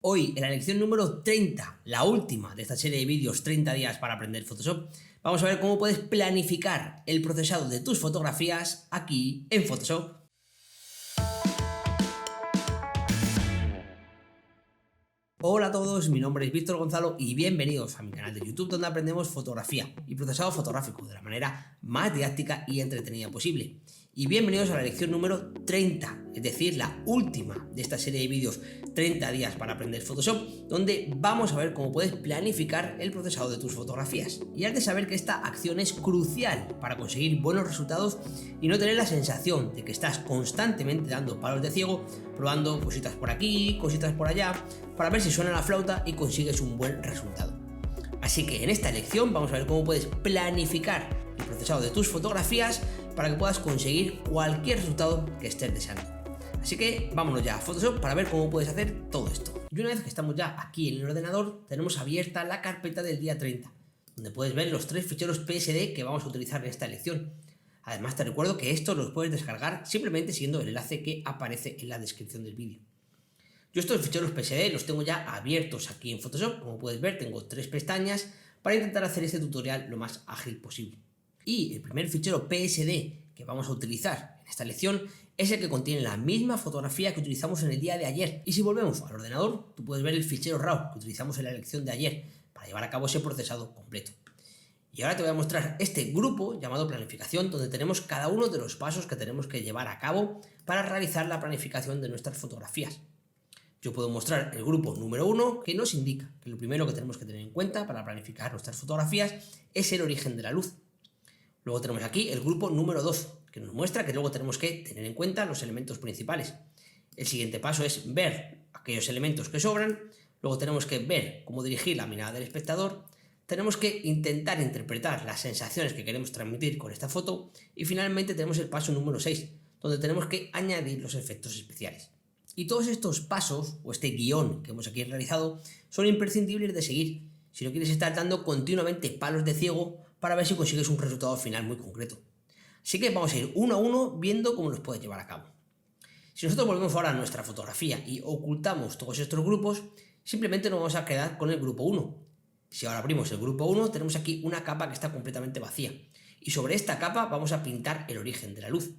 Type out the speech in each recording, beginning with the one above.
Hoy, en la lección número 30, la última de esta serie de vídeos 30 días para aprender Photoshop, vamos a ver cómo puedes planificar el procesado de tus fotografías aquí en Photoshop. Hola a todos, mi nombre es Víctor Gonzalo y bienvenidos a mi canal de YouTube donde aprendemos fotografía y procesado fotográfico de la manera más didáctica y entretenida posible. Y bienvenidos a la lección número 30, es decir, la última de esta serie de vídeos 30 días para aprender Photoshop, donde vamos a ver cómo puedes planificar el procesado de tus fotografías. Y has de saber que esta acción es crucial para conseguir buenos resultados y no tener la sensación de que estás constantemente dando palos de ciego, probando cositas por aquí, cositas por allá, para ver si suena la flauta y consigues un buen resultado. Así que en esta lección vamos a ver cómo puedes planificar el procesado de tus fotografías para que puedas conseguir cualquier resultado que estés deseando. Así que vámonos ya a Photoshop para ver cómo puedes hacer todo esto. Y una vez que estamos ya aquí en el ordenador, tenemos abierta la carpeta del día 30, donde puedes ver los 3 ficheros PSD que vamos a utilizar en esta lección. Además te recuerdo que estos los puedes descargar simplemente siguiendo el enlace que aparece en la descripción del vídeo. Yo estos ficheros PSD los tengo ya abiertos aquí en Photoshop. Como puedes ver, tengo 3 pestañas para intentar hacer este tutorial lo más ágil posible. Y el primer fichero PSD que vamos a utilizar en esta lección es el que contiene la misma fotografía que utilizamos en el día de ayer. Y si volvemos al ordenador, tú puedes ver el fichero RAW que utilizamos en la lección de ayer para llevar a cabo ese procesado completo. Y ahora te voy a mostrar este grupo llamado planificación, donde tenemos cada uno de los pasos que tenemos que llevar a cabo para realizar la planificación de nuestras fotografías. Yo puedo mostrar el grupo número 1, que nos indica que lo primero que tenemos que tener en cuenta para planificar nuestras fotografías es el origen de la luz. Luego tenemos aquí el grupo número 2, que nos muestra que luego tenemos que tener en cuenta los elementos principales. El siguiente paso es ver aquellos elementos que sobran. Luego tenemos que ver cómo dirigir la mirada del espectador. Tenemos que intentar interpretar las sensaciones que queremos transmitir con esta foto. Y finalmente tenemos el paso número 6, donde tenemos que añadir los efectos especiales. Y todos estos pasos, o este guión que hemos aquí realizado, son imprescindibles de seguir si no quieres estar dando continuamente palos de ciego para ver si consigues un resultado final muy concreto. Así que vamos a ir uno a uno viendo cómo los puedes llevar a cabo. Si nosotros volvemos ahora a nuestra fotografía y ocultamos todos estos grupos, simplemente nos vamos a quedar con el grupo 1. Si ahora abrimos el grupo 1, tenemos aquí una capa que está completamente vacía. Y sobre esta capa vamos a pintar el origen de la luz.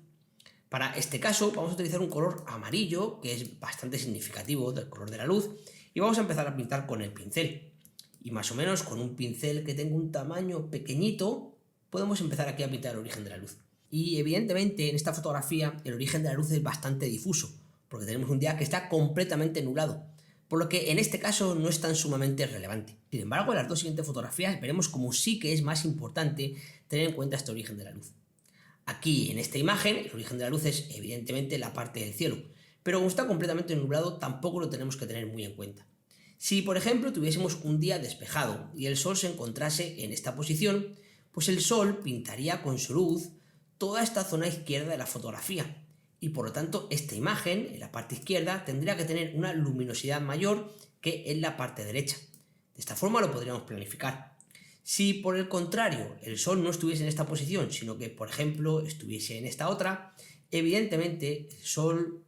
Para este caso vamos a utilizar un color amarillo, que es bastante significativo del color de la luz, y vamos a empezar a pintar con el pincel. Y más o menos con un pincel que tenga un tamaño pequeñito, podemos empezar aquí a pintar el origen de la luz. Y evidentemente en esta fotografía el origen de la luz es bastante difuso, porque tenemos un día que está completamente nublado, por lo que en este caso no es tan sumamente relevante. Sin embargo, en las dos siguientes fotografías veremos cómo sí que es más importante tener en cuenta este origen de la luz. Aquí en esta imagen el origen de la luz es evidentemente la parte del cielo, pero como está completamente nublado tampoco lo tenemos que tener muy en cuenta. Si por ejemplo tuviésemos un día despejado y el sol se encontrase en esta posición, pues el sol pintaría con su luz toda esta zona izquierda de la fotografía y por lo tanto esta imagen en la parte izquierda tendría que tener una luminosidad mayor que en la parte derecha. De esta forma lo podríamos planificar. Si por el contrario el sol no estuviese en esta posición, sino que por ejemplo estuviese en esta otra, evidentemente el sol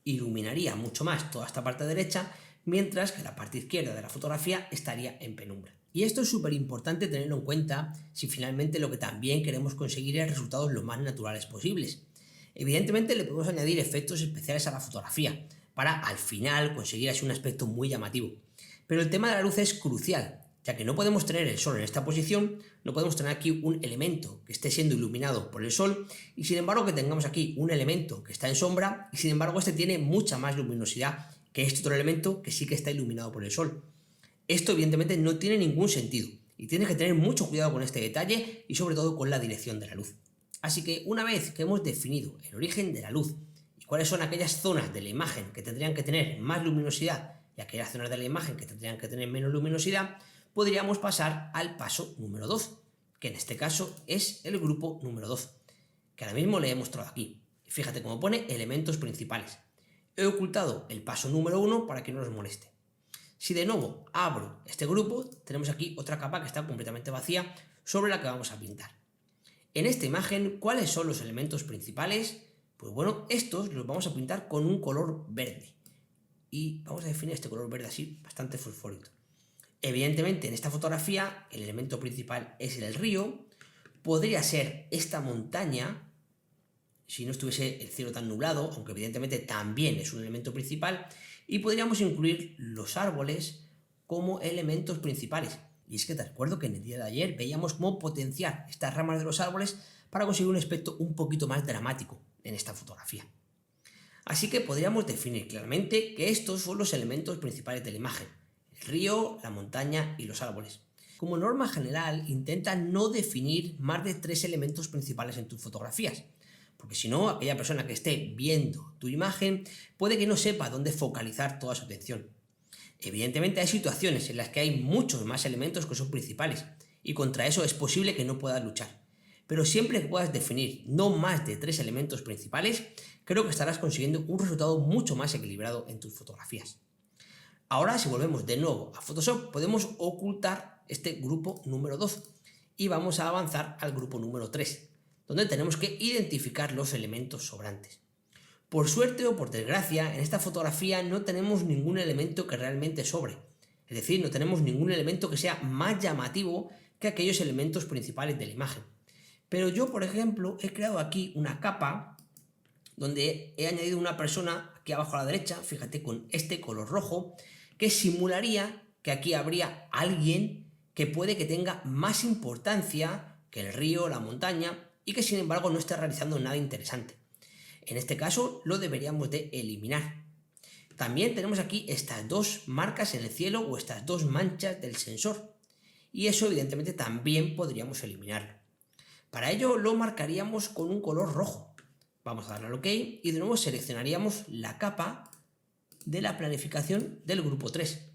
iluminaría mucho más toda esta parte derecha, mientras que la parte izquierda de la fotografía estaría en penumbra. Y esto es súper importante tenerlo en cuenta si finalmente lo que también queremos conseguir es resultados lo más naturales posibles. Evidentemente le podemos añadir efectos especiales a la fotografía para al final conseguir así un aspecto muy llamativo. Pero el tema de la luz es crucial, ya que no podemos tener el sol en esta posición, no podemos tener aquí un elemento que esté siendo iluminado por el sol y sin embargo que tengamos aquí un elemento que está en sombra y sin embargo este tiene mucha más luminosidad que este otro elemento que sí que está iluminado por el sol. Esto evidentemente no tiene ningún sentido y tienes que tener mucho cuidado con este detalle y sobre todo con la dirección de la luz. Así que una vez que hemos definido el origen de la luz y cuáles son aquellas zonas de la imagen que tendrían que tener más luminosidad y aquellas zonas de la imagen que tendrían que tener menos luminosidad, podríamos pasar al paso número 2, que en este caso es el grupo número 2, que ahora mismo le he mostrado aquí. Fíjate cómo pone elementos principales. He ocultado el paso número 1 para que no nos moleste. Si de nuevo abro este grupo, tenemos aquí otra capa que está completamente vacía sobre la que vamos a pintar. En esta imagen, ¿cuáles son los elementos principales? Pues bueno, estos los vamos a pintar con un color verde. y vamos a definir este color verde así, bastante fosforito. Evidentemente en esta fotografía el elemento principal es el río, podría ser esta montaña, si no estuviese el cielo tan nublado, aunque evidentemente también es un elemento principal, y podríamos incluir los árboles como elementos principales. Y es que te recuerdo que en el día de ayer veíamos cómo potenciar estas ramas de los árboles para conseguir un aspecto un poquito más dramático en esta fotografía. Así que podríamos definir claramente que estos son los elementos principales de la imagen: el río, la montaña y los árboles. Como norma general, intenta no definir más de 3 elementos principales en tus fotografías, porque si no, aquella persona que esté viendo tu imagen puede que no sepa dónde focalizar toda su atención. Evidentemente hay situaciones en las que hay muchos más elementos que son principales, y contra eso es posible que no puedas luchar. Pero siempre que puedas definir no más de 3 elementos principales, creo que estarás consiguiendo un resultado mucho más equilibrado en tus fotografías. Ahora, si volvemos de nuevo a Photoshop, podemos ocultar este grupo número 2 y vamos a avanzar al grupo número 3, donde tenemos que identificar los elementos sobrantes. Por suerte o por desgracia, en esta fotografía no tenemos ningún elemento que realmente sobre, es decir, no tenemos ningún elemento que sea más llamativo que aquellos elementos principales de la imagen. Pero yo, por ejemplo, he creado aquí una capa donde he añadido una persona aquí abajo a la derecha, fíjate, con este color rojo, que simularía que aquí habría alguien que puede que tenga más importancia que el río, la montaña, y que sin embargo no esté realizando nada interesante. En este caso lo deberíamos de eliminar. También tenemos aquí estas 2 marcas en el cielo o estas 2 manchas del sensor, y eso evidentemente también podríamos eliminarlo. Para ello lo marcaríamos con un color rojo. Vamos a darle al OK y de nuevo seleccionaríamos la capa de la planificación del grupo 3.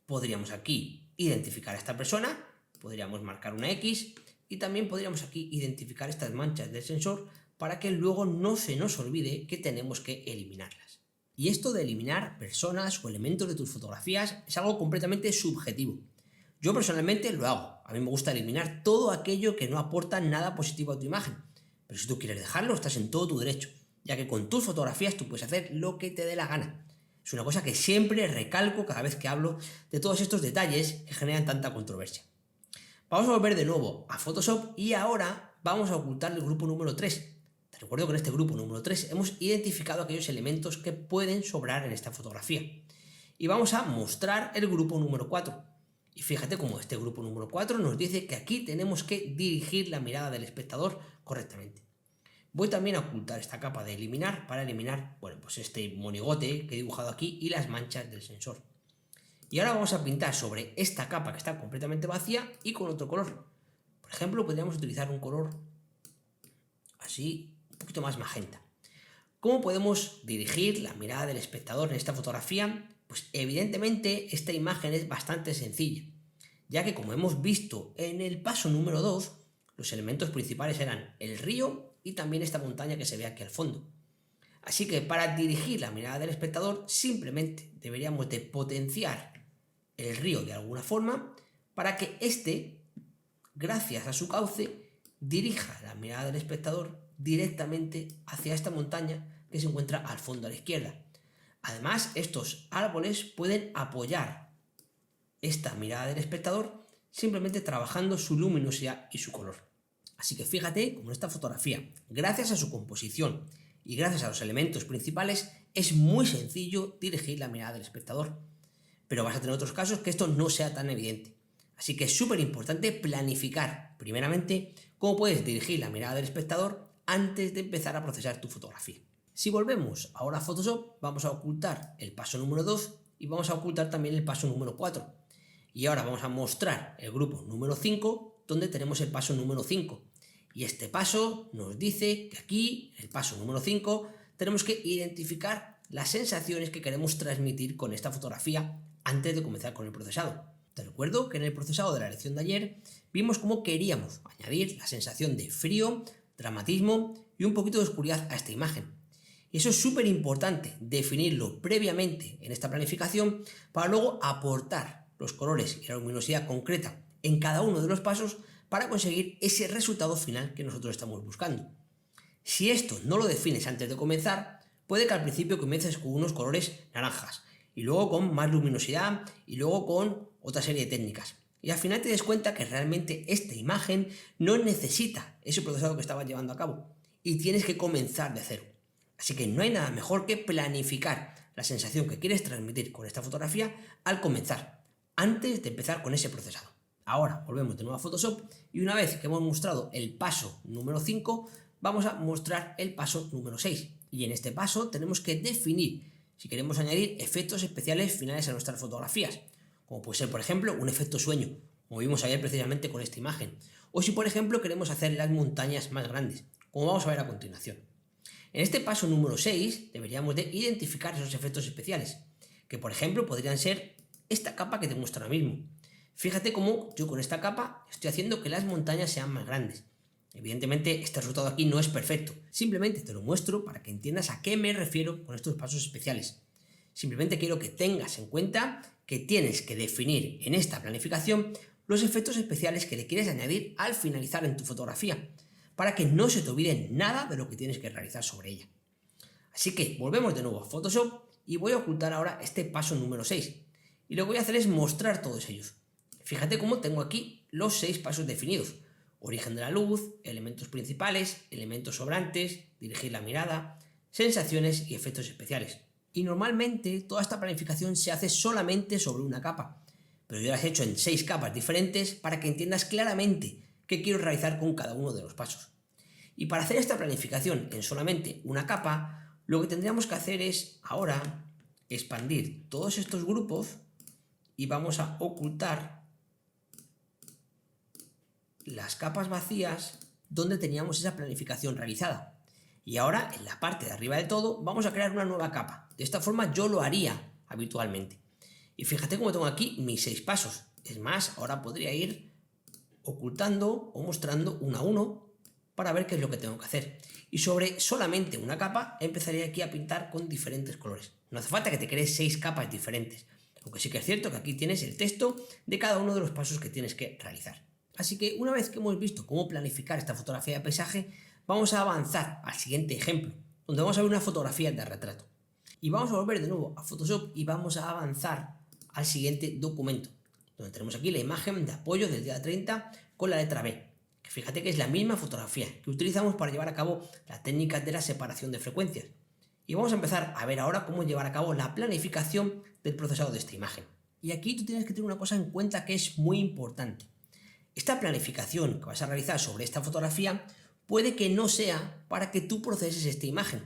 Podríamos aquí identificar a esta persona, podríamos marcar una X y también podríamos aquí identificar estas manchas del sensor para que luego no se nos olvide que tenemos que eliminarlas. Y esto de eliminar personas o elementos de tus fotografías es algo completamente subjetivo. Yo personalmente lo hago. A mí me gusta eliminar todo aquello que no aporta nada positivo a tu imagen. Pero si tú quieres dejarlo, estás en todo tu derecho, ya que con tus fotografías tú puedes hacer lo que te dé la gana. Es una cosa que siempre recalco cada vez que hablo de todos estos detalles que generan tanta controversia. Vamos a volver de nuevo a Photoshop y ahora vamos a ocultar el grupo número 3. Te recuerdo que en este grupo número 3 hemos identificado aquellos elementos que pueden sobrar en esta fotografía. Y vamos a mostrar el grupo número 4. Y fíjate cómo este grupo número 4 nos dice que aquí tenemos que dirigir la mirada del espectador correctamente. Voy también a ocultar esta capa de eliminar para eliminar, pues este monigote que he dibujado aquí y las manchas del sensor. Y ahora vamos a pintar sobre esta capa que está completamente vacía y con otro color. Por ejemplo, podríamos utilizar un color así, un poquito más magenta. ¿Cómo podemos dirigir la mirada del espectador en esta fotografía? Pues evidentemente esta imagen es bastante sencilla, ya que como hemos visto en el paso número 2, los elementos principales eran el río y también esta montaña que se ve aquí al fondo. Así que para dirigir la mirada del espectador simplemente deberíamos de potenciar el río de alguna forma para que éste, gracias a su cauce, dirija la mirada del espectador directamente hacia esta montaña que se encuentra al fondo a la izquierda. Además, estos árboles pueden apoyar esta mirada del espectador simplemente trabajando su luminosidad y su color. Así que fíjate cómo esta fotografía, gracias a su composición y gracias a los elementos principales, es muy sencillo dirigir la mirada del espectador. Pero vas a tener otros casos que esto no sea tan evidente. Así que es súper importante planificar, primeramente, cómo puedes dirigir la mirada del espectador antes de empezar a procesar tu fotografía. Si volvemos ahora a Photoshop, vamos a ocultar el paso número 2 y vamos a ocultar también el paso número 4. Y ahora vamos a mostrar el grupo número 5, donde tenemos el paso número 5. Y este paso nos dice que aquí, en el paso número 5, tenemos que identificar las sensaciones que queremos transmitir con esta fotografía antes de comenzar con el procesado. Te recuerdo que en el procesado de la lección de ayer vimos cómo queríamos añadir la sensación de frío, dramatismo y un poquito de oscuridad a esta imagen. Y eso es súper importante, definirlo previamente en esta planificación para luego aportar los colores y la luminosidad concreta en cada uno de los pasos para conseguir ese resultado final que nosotros estamos buscando. Si esto no lo defines antes de comenzar, puede que al principio comiences con unos colores naranjas y luego con más luminosidad y luego con otra serie de técnicas. Y al final te des cuenta que realmente esta imagen no necesita ese procesado que estabas llevando a cabo y tienes que comenzar de cero. Así que no hay nada mejor que planificar la sensación que quieres transmitir con esta fotografía al comenzar, antes de empezar con ese procesado. Ahora volvemos de nuevo a Photoshop y una vez que hemos mostrado el paso número 5, vamos a mostrar el paso número 6. Y en este paso tenemos que definir si queremos añadir efectos especiales finales a nuestras fotografías, como puede ser, por ejemplo, un efecto sueño, como vimos ayer precisamente con esta imagen, o si, por ejemplo, queremos hacer las montañas más grandes, como vamos a ver a continuación. En este paso número 6 deberíamos de identificar esos efectos especiales, que por ejemplo podrían ser esta capa que te muestro ahora mismo. Fíjate cómo yo con esta capa estoy haciendo que las montañas sean más grandes. Evidentemente este resultado aquí no es perfecto, simplemente te lo muestro para que entiendas a qué me refiero con estos pasos especiales. Simplemente quiero que tengas en cuenta que tienes que definir en esta planificación los efectos especiales que le quieres añadir al finalizar en tu fotografía, para que no se te olvide nada de lo que tienes que realizar sobre ella. Así que volvemos de nuevo a Photoshop y voy a ocultar ahora este paso número 6. Y lo que voy a hacer es mostrar todos ellos. Fíjate cómo tengo aquí los 6 pasos definidos. Origen de la luz, elementos principales, elementos sobrantes, dirigir la mirada, sensaciones y efectos especiales. Y normalmente toda esta planificación se hace solamente sobre una capa, pero yo las he hecho en 6 capas diferentes para que entiendas claramente qué quiero realizar con cada uno de los pasos. Y para hacer esta planificación en solamente una capa, lo que tendríamos que hacer es ahora expandir todos estos grupos y vamos a ocultar las capas vacías donde teníamos esa planificación realizada. Y ahora en la parte de arriba del todo vamos a crear una nueva capa. De esta forma yo lo haría habitualmente. Y fíjate cómo tengo aquí mis 6 pasos. Es más, ahora podría ir ocultando o mostrando uno a uno para ver qué es lo que tengo que hacer. Y sobre solamente una capa empezaría aquí a pintar con diferentes colores. No hace falta que te crees 6 capas diferentes, aunque sí que es cierto que aquí tienes el texto de cada uno de los pasos que tienes que realizar. Así que una vez que hemos visto cómo planificar esta fotografía de paisaje, vamos a avanzar al siguiente ejemplo, donde vamos a ver una fotografía de retrato. Y vamos a volver de nuevo a Photoshop y vamos a avanzar al siguiente documento, donde tenemos aquí la imagen de apoyo del día 30 con la letra B, que fíjate que es la misma fotografía que utilizamos para llevar a cabo la técnica de la separación de frecuencias. Y vamos a empezar a ver ahora cómo llevar a cabo la planificación del procesado de esta imagen. Y aquí tú tienes que tener una cosa en cuenta que es muy importante. Esta planificación que vas a realizar sobre esta fotografía puede que no sea para que tú proceses esta imagen.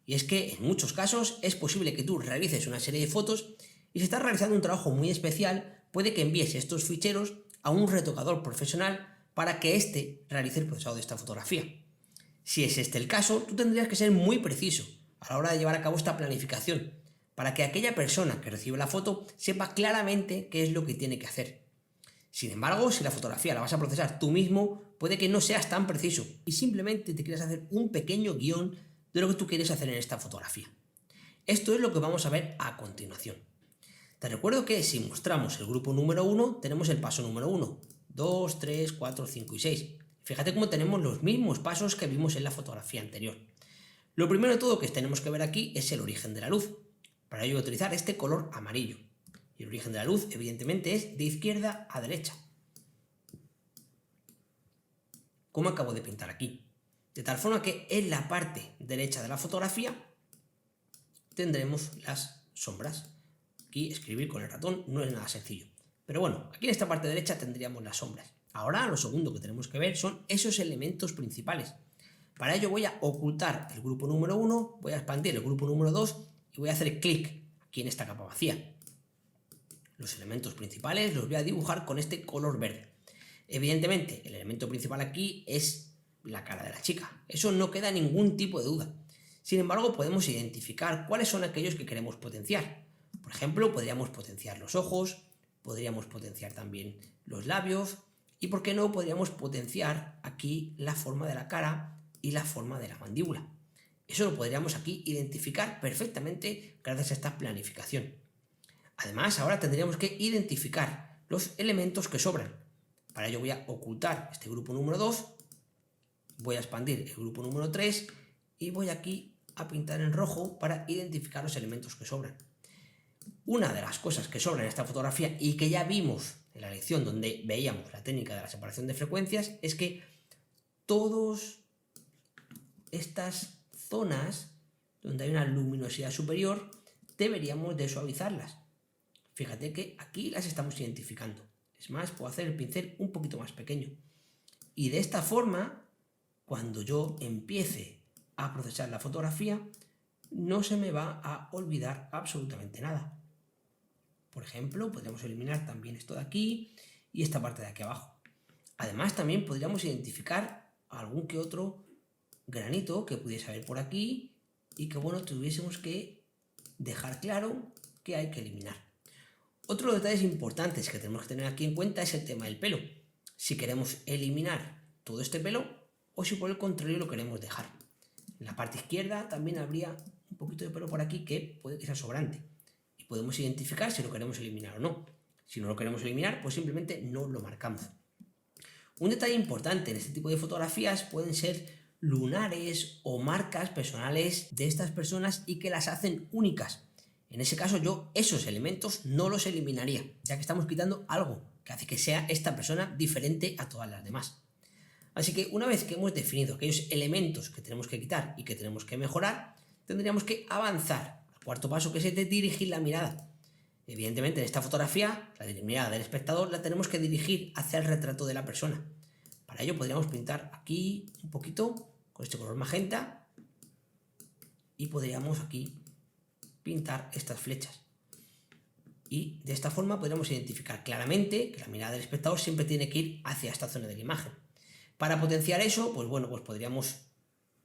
Y es que en muchos casos es posible que tú realices una serie de fotos y si estás realizando un trabajo muy especial, puede que envíes estos ficheros a un retocador profesional para que éste realice el procesado de esta fotografía. Si es este el caso, tú tendrías que ser muy preciso a la hora de llevar a cabo esta planificación, para que aquella persona que recibe la foto sepa claramente qué es lo que tiene que hacer. Sin embargo, si la fotografía la vas a procesar tú mismo, puede que no seas tan preciso y simplemente te quieras hacer un pequeño guión de lo que tú quieres hacer en esta fotografía. Esto es lo que vamos a ver a continuación. Te recuerdo que si mostramos el grupo número 1, tenemos el paso número 1, 2, 3, 4, 5 y 6. Fíjate cómo tenemos los mismos pasos que vimos en la fotografía anterior. Lo primero de todo que tenemos que ver aquí es el origen de la luz. Para ello voy a utilizar este color amarillo. Y el origen de la luz, evidentemente, es de izquierda a derecha, como acabo de pintar aquí. De tal forma que en la parte derecha de la fotografía tendremos las sombras. Aquí escribir con el ratón no es nada sencillo. Pero bueno, aquí en esta parte derecha tendríamos las sombras. Ahora lo segundo que tenemos que ver son esos elementos principales. Para ello voy a ocultar el grupo número 1, voy a expandir el grupo número 2 y voy a hacer clic aquí en esta capa vacía. Los elementos principales los voy a dibujar con este color verde. Evidentemente, el elemento principal aquí es la cara de la chica. Eso no queda ningún tipo de duda. Sin embargo, podemos identificar cuáles son aquellos que queremos potenciar. Por ejemplo, podríamos potenciar los ojos, podríamos potenciar también los labios y, ¿por qué no?, podríamos potenciar aquí la forma de la cara y la forma de la mandíbula. Eso lo podríamos aquí identificar perfectamente gracias a esta planificación. Además, ahora tendríamos que identificar los elementos que sobran. Para ello voy a ocultar este grupo número 2, voy a expandir el grupo número 3 y voy aquí a pintar en rojo para identificar los elementos que sobran. Una de las cosas que sobra en esta fotografía y que ya vimos en la lección donde veíamos la técnica de la separación de frecuencias es que todas estas zonas donde hay una luminosidad superior deberíamos de suavizarlas. Fíjate que aquí las estamos identificando. Es más, puedo hacer el pincel un poquito más pequeño. Y de esta forma, cuando yo empiece a procesar la fotografía, no se me va a olvidar absolutamente nada. Por ejemplo, podríamos eliminar también esto de aquí y esta parte de aquí abajo. Además, también podríamos identificar algún que otro granito que pudiese haber por aquí y que, bueno, tuviésemos que dejar claro que hay que eliminar. Otro de los detalles importantes que tenemos que tener aquí en cuenta es el tema del pelo. Si queremos eliminar todo este pelo o si por el contrario lo queremos dejar. En la parte izquierda también habría un poquito de pelo por aquí que puede que sea sobrante. Y podemos identificar si lo queremos eliminar o no. Si no lo queremos eliminar, pues simplemente no lo marcamos. Un detalle importante en este tipo de fotografías pueden ser lunares o marcas personales de estas personas y que las hacen únicas. En ese caso yo esos elementos no los eliminaría, ya que estamos quitando algo que hace que sea esta persona diferente a todas las demás. Así que una vez que hemos definido aquellos elementos que tenemos que quitar y que tenemos que mejorar, tendríamos que avanzar al cuarto paso, que es el de dirigir la mirada. Evidentemente en esta fotografía, la mirada del espectador la tenemos que dirigir hacia el retrato de la persona. Para ello podríamos pintar aquí un poquito con este color magenta y podríamos aquí pintar estas flechas. Y de esta forma podríamos identificar claramente que la mirada del espectador siempre tiene que ir hacia esta zona de la imagen. Para potenciar eso, pues podríamos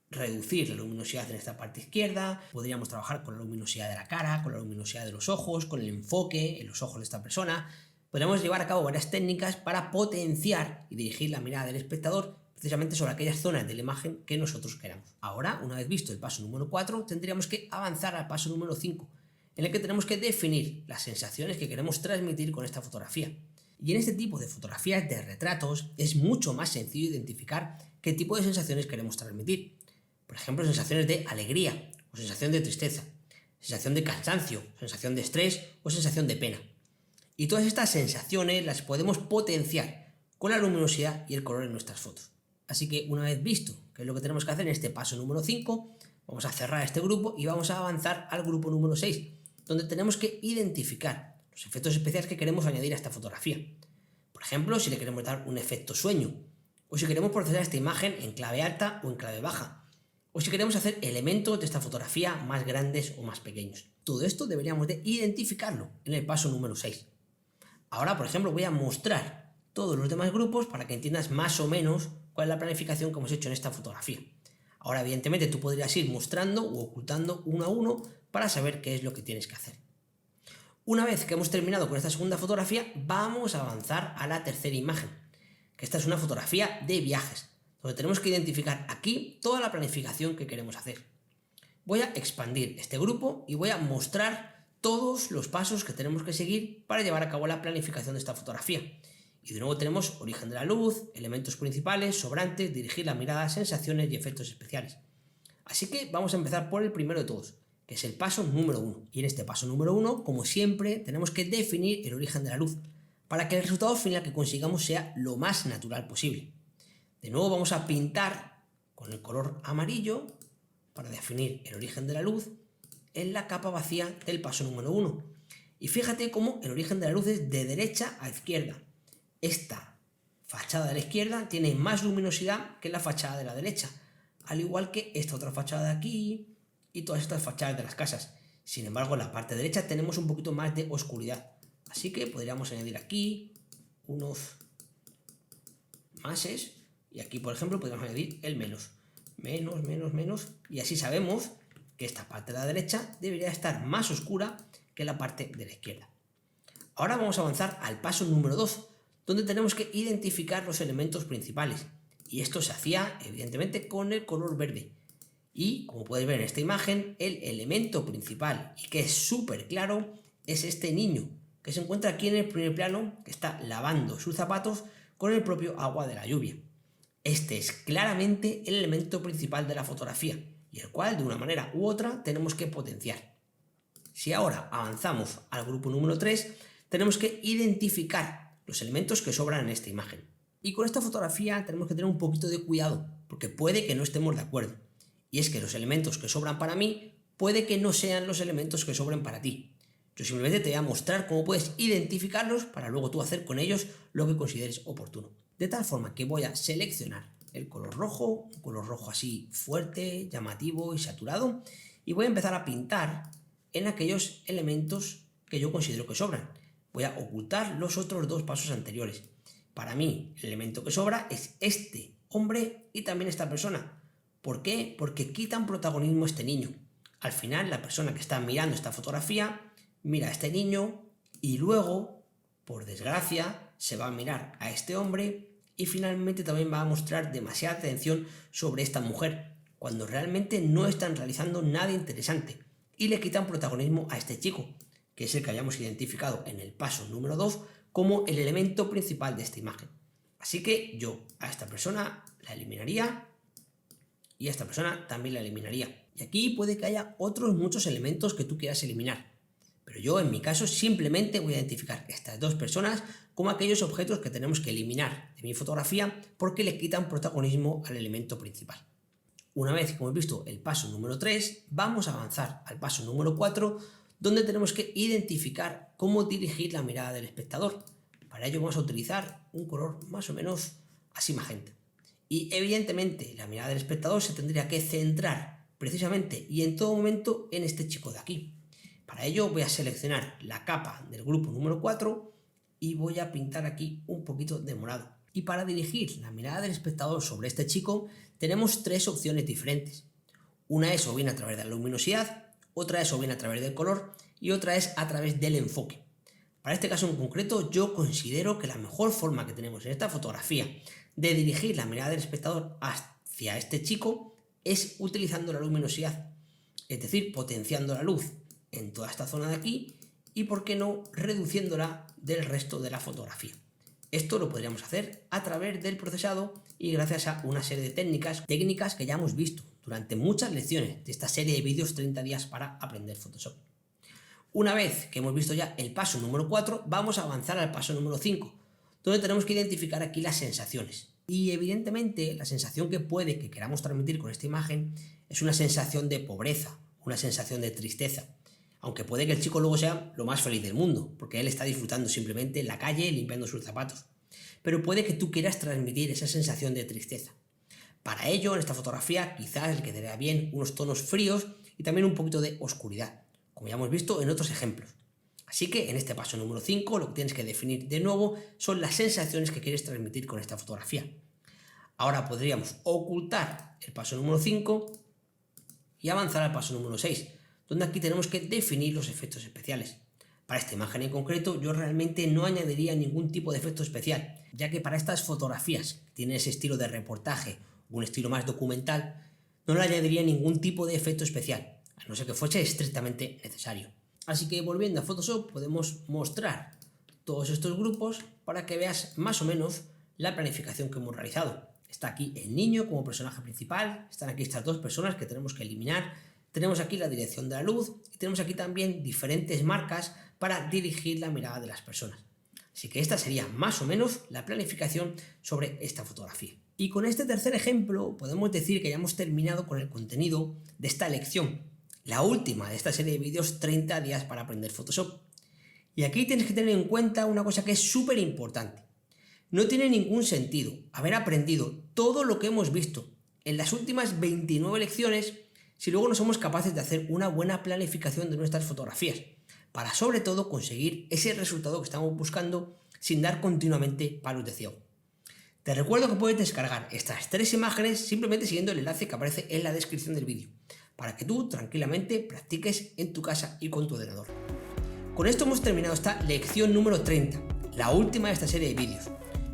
reducir la luminosidad en esta parte izquierda, podríamos trabajar con la luminosidad de la cara, con la luminosidad de los ojos, con el enfoque en los ojos de esta persona. Podríamos llevar a cabo varias técnicas para potenciar y dirigir la mirada del espectador precisamente sobre aquellas zonas de la imagen que nosotros queramos. Ahora, una vez visto el paso número 4, tendríamos que avanzar al paso número 5, en el que tenemos que definir las sensaciones que queremos transmitir con esta fotografía. Y en este tipo de fotografías de retratos es mucho más sencillo identificar qué tipo de sensaciones queremos transmitir. Por ejemplo, sensaciones de alegría o sensación de tristeza, sensación de cansancio, sensación de estrés o sensación de pena. Y todas estas sensaciones las podemos potenciar con la luminosidad y el color en nuestras fotos. Así que una vez visto qué es lo que tenemos que hacer en este paso número 5, vamos a cerrar este grupo y vamos a avanzar al grupo número 6, donde tenemos que identificar los efectos especiales que queremos añadir a esta fotografía. Por ejemplo, si le queremos dar un efecto sueño, o si queremos procesar esta imagen en clave alta o en clave baja, o si queremos hacer elementos de esta fotografía más grandes o más pequeños. Todo esto deberíamos de identificarlo en el paso número 6. Ahora, por ejemplo, voy a mostrar todos los demás grupos para que entiendas más o menos cuál es la planificación que hemos hecho en esta fotografía. Ahora, evidentemente, tú podrías ir mostrando o ocultando uno a uno para saber qué es lo que tienes que hacer. Una vez que hemos terminado con esta segunda fotografía, vamos a avanzar a la tercera imagen, que esta es una fotografía de viajes, donde tenemos que identificar aquí toda la planificación que queremos hacer. Voy a expandir este grupo y voy a mostrar todos los pasos que tenemos que seguir para llevar a cabo la planificación de esta fotografía. Y de nuevo tenemos origen de la luz, elementos principales, sobrantes, dirigir la mirada, sensaciones y efectos especiales. Así que vamos a empezar por el primero de todos, que es el paso número 1. Y en este paso número 1, como siempre, tenemos que definir el origen de la luz, para que el resultado final que consigamos sea lo más natural posible. De nuevo vamos a pintar con el color amarillo para definir el origen de la luz en la capa vacía del paso número 1. Y fíjate cómo el origen de la luz es de derecha a izquierda. Esta fachada de la izquierda tiene más luminosidad que la fachada de la derecha, al igual que esta otra fachada de aquí y todas estas fachadas de las casas. Sin embargo, en la parte derecha tenemos un poquito más de oscuridad. Así que podríamos añadir aquí unos máses y aquí, por ejemplo, podríamos añadir el menos. Menos, y así sabemos que esta parte de la derecha debería estar más oscura que la parte de la izquierda. Ahora vamos a avanzar al paso número 2, donde tenemos que identificar los elementos principales. Y esto se hacía, evidentemente, con el color verde. Y, como puedes ver en esta imagen, el elemento principal, y que es súper claro, es este niño, que se encuentra aquí en el primer plano, que está lavando sus zapatos con el propio agua de la lluvia. Este es claramente el elemento principal de la fotografía, y el cual, de una manera u otra, tenemos que potenciar. Si ahora avanzamos al grupo número 3, tenemos que identificar los elementos que sobran en esta imagen. Y con esta fotografía tenemos que tener un poquito de cuidado, porque puede que no estemos de acuerdo. Y es que los elementos que sobran para mí puede que no sean los elementos que sobren para ti. Yo simplemente te voy a mostrar cómo puedes identificarlos para luego tú hacer con ellos lo que consideres oportuno. De tal forma que voy a seleccionar el color rojo, un color rojo así fuerte, llamativo y saturado, y voy a empezar a pintar en aquellos elementos que yo considero que sobran. Voy a ocultar los otros dos pasos anteriores. Para mí, el elemento que sobra es este hombre y también esta persona. ¿Por qué? Porque quitan protagonismo a este niño. Al final, la persona que está mirando esta fotografía mira a este niño y luego, por desgracia, se va a mirar a este hombre y finalmente también va a mostrar demasiada atención sobre esta mujer, cuando realmente no están realizando nada interesante y le quitan protagonismo a este chico, que es el que hayamos identificado en el paso número 2 como el elemento principal de esta imagen. Así que yo a esta persona la eliminaría y a esta persona también la eliminaría. Y aquí puede que haya otros muchos elementos que tú quieras eliminar. Pero yo, en mi caso, simplemente voy a identificar estas dos personas como aquellos objetos que tenemos que eliminar de mi fotografía porque le quitan protagonismo al elemento principal. Una vez que hemos visto el paso número 3, vamos a avanzar al paso número 4, donde tenemos que identificar cómo dirigir la mirada del espectador. Para ello vamos a utilizar un color más o menos así magenta. Y evidentemente la mirada del espectador se tendría que centrar precisamente y en todo momento en este chico de aquí. Para ello voy a seleccionar la capa del grupo número 4 y voy a pintar aquí un poquito de morado. Y para dirigir la mirada del espectador sobre este chico tenemos tres opciones diferentes. Una es o bien a través de la luminosidad, otra es o bien a través del color y otra es a través del enfoque. Para este caso en concreto yo considero que la mejor forma que tenemos en esta fotografía de dirigir la mirada del espectador hacia este chico es utilizando la luminosidad, es decir, potenciando la luz en toda esta zona de aquí y, por qué no, reduciéndola del resto de la fotografía. Esto lo podríamos hacer a través del procesado y gracias a una serie de técnicas que ya hemos visto durante muchas lecciones de esta serie de vídeos 30 días para aprender Photoshop. Una vez que hemos visto ya el paso número 4, vamos a avanzar al paso número 5, donde tenemos que identificar aquí las sensaciones. Y evidentemente la sensación que puede que queramos transmitir con esta imagen es una sensación de pobreza, una sensación de tristeza. Aunque puede que el chico luego sea lo más feliz del mundo, porque él está disfrutando simplemente en la calle limpiando sus zapatos. Pero puede que tú quieras transmitir esa sensación de tristeza. Para ello, en esta fotografía quizás le quedaría bien unos tonos fríos y también un poquito de oscuridad, como ya hemos visto en otros ejemplos. Así que en este paso número 5 lo que tienes que definir de nuevo son las sensaciones que quieres transmitir con esta fotografía. Ahora podríamos ocultar el paso número 5 y avanzar al paso número 6, donde aquí tenemos que definir los efectos especiales. Para esta imagen en concreto yo realmente no añadiría ningún tipo de efecto especial, ya que para estas fotografías que tienen ese estilo de reportaje o un estilo más documental, no le añadiría ningún tipo de efecto especial, a no ser que fuese estrictamente necesario. Así que volviendo a Photoshop podemos mostrar todos estos grupos para que veas más o menos la planificación que hemos realizado. Está aquí el niño como personaje principal, están aquí estas dos personas que tenemos que eliminar, tenemos aquí la dirección de la luz y tenemos aquí también diferentes marcas para dirigir la mirada de las personas. Así que esta sería más o menos la planificación sobre esta fotografía. Y con este tercer ejemplo podemos decir que ya hemos terminado con el contenido de esta lección, la última de esta serie de vídeos 30 días para aprender Photoshop. Y aquí tienes que tener en cuenta una cosa que es súper importante. No tiene ningún sentido haber aprendido todo lo que hemos visto en las últimas 29 lecciones si luego no somos capaces de hacer una buena planificación de nuestras fotografías, para sobre todo conseguir ese resultado que estamos buscando sin dar continuamente palos de ciego. Te recuerdo que puedes descargar estas 3 imágenes simplemente siguiendo el enlace que aparece en la descripción del vídeo, para que tú tranquilamente practiques en tu casa y con tu ordenador. Con esto hemos terminado esta lección número 30, la última de esta serie de vídeos.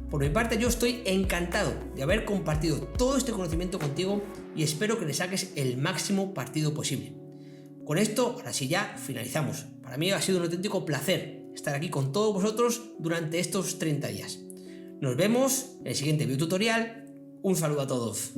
Por mi parte yo estoy encantado de haber compartido todo este conocimiento contigo y espero que le saques el máximo partido posible. Con esto, ahora sí ya finalizamos. Para mí ha sido un auténtico placer estar aquí con todos vosotros durante estos 30 días. Nos vemos en el siguiente video tutorial. Un saludo a todos.